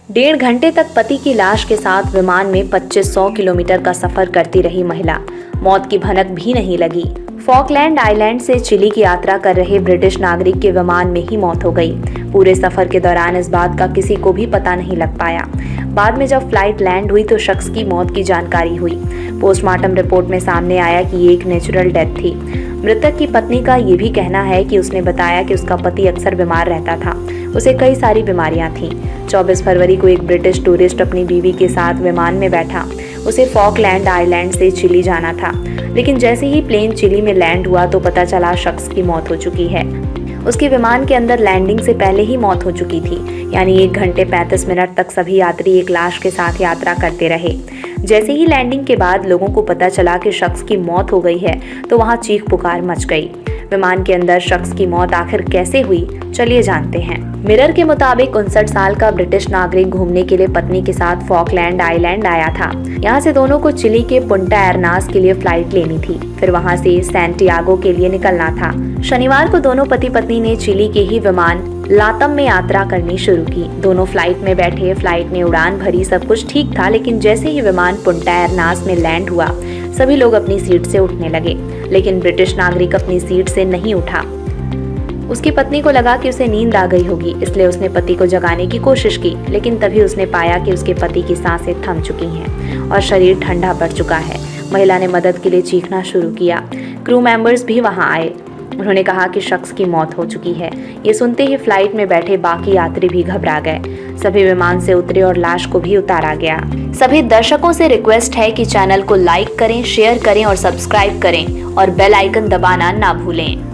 1.5 घंटे तक पति की लाश के साथ विमान में 2500 किलोमीटर का सफर करती रही महिला, मौत की भनक भी नहीं लगी। फॉकलैंड आइलैंड से चिली की यात्रा कर रहे ब्रिटिश नागरिक के विमान में ही मौत हो गई। पूरे सफर के दौरान इस बात का किसी को भी पता नहीं लग पाया। बाद में जब फ्लाइट लैंड हुई तो शख्स की मौत की जानकारी हुई। पोस्टमार्टम रिपोर्ट में सामने आया कि ये एक नेचुरल डेथ थी। मृतक की पत्नी का ये भी कहना है कि उसने बताया कि उसका पति अक्सर बीमार रहता था, उसे कई सारी बीमारियां थीं। 24 फरवरी को एक ब्रिटिश टूरिस्ट अपनी बीवी के साथ विमान में बैठा। उसे फॉकलैंड आइलैंड से चिली जाना था, लेकिन जैसे ही प्लेन चिली में लैंड हुआ तो पता चला शख्स की मौत हो चुकी है। उसके विमान के अंदर लैंडिंग से पहले ही मौत हो चुकी थी, यानी 1 घंटे 35 मिनट तक सभी यात्री एक लाश के साथ यात्रा करते रहे। जैसे ही लैंडिंग के बाद लोगों को पता चला कि शख्स की मौत हो गई है तो वहां चीख पुकार मच गई। विमान के अंदर शख्स की मौत आखिर कैसे हुई, चलिए जानते हैं। मिरर के मुताबिक 59 साल का ब्रिटिश नागरिक घूमने के लिए पत्नी के साथ फॉकलैंड आइलैंड आया था। यहाँ से दोनों को चिली के पुंटा एरनास के लिए फ्लाइट लेनी थी, फिर वहाँ से सैंटियागो के लिए निकलना था। शनिवार को दोनों पति पत्नी ने चिली के ही विमान लातम में यात्रा करनी शुरू की। दोनों फ्लाइट में बैठे, फ्लाइट ने उड़ान भरी, सब कुछ ठीक था, लेकिन जैसे ही विमान पुंटा एरनास में लैंड हुआ सभी लोग अपनी सीट से उठने लगे, लेकिन ब्रिटिश नागरिक अपनी सीट से नहीं उठा। उसकी पत्नी को लगा कि उसे नींद आ गई होगी, इसलिए उसने पति को जगाने की कोशिश की, लेकिन तभी उसने पाया कि उसके पति की सांसें थम चुकी हैं और शरीर ठंडा पड़ चुका है। महिला ने मदद के लिए चीखना शुरू किया। क्रू मेंबर्स भी वहां आए। उन्होंने कहा कि शख्स की मौत हो चुकी है। ये सुनते ही फ्लाइट में बैठे बाकी यात्री भी घबरा गए। सभी विमान से उतरे और लाश को भी उतारा गया। सभी दर्शकों से रिक्वेस्ट है कि चैनल को लाइक करें, शेयर करें और सब्सक्राइब करें और बेल आइकन दबाना ना भूलें।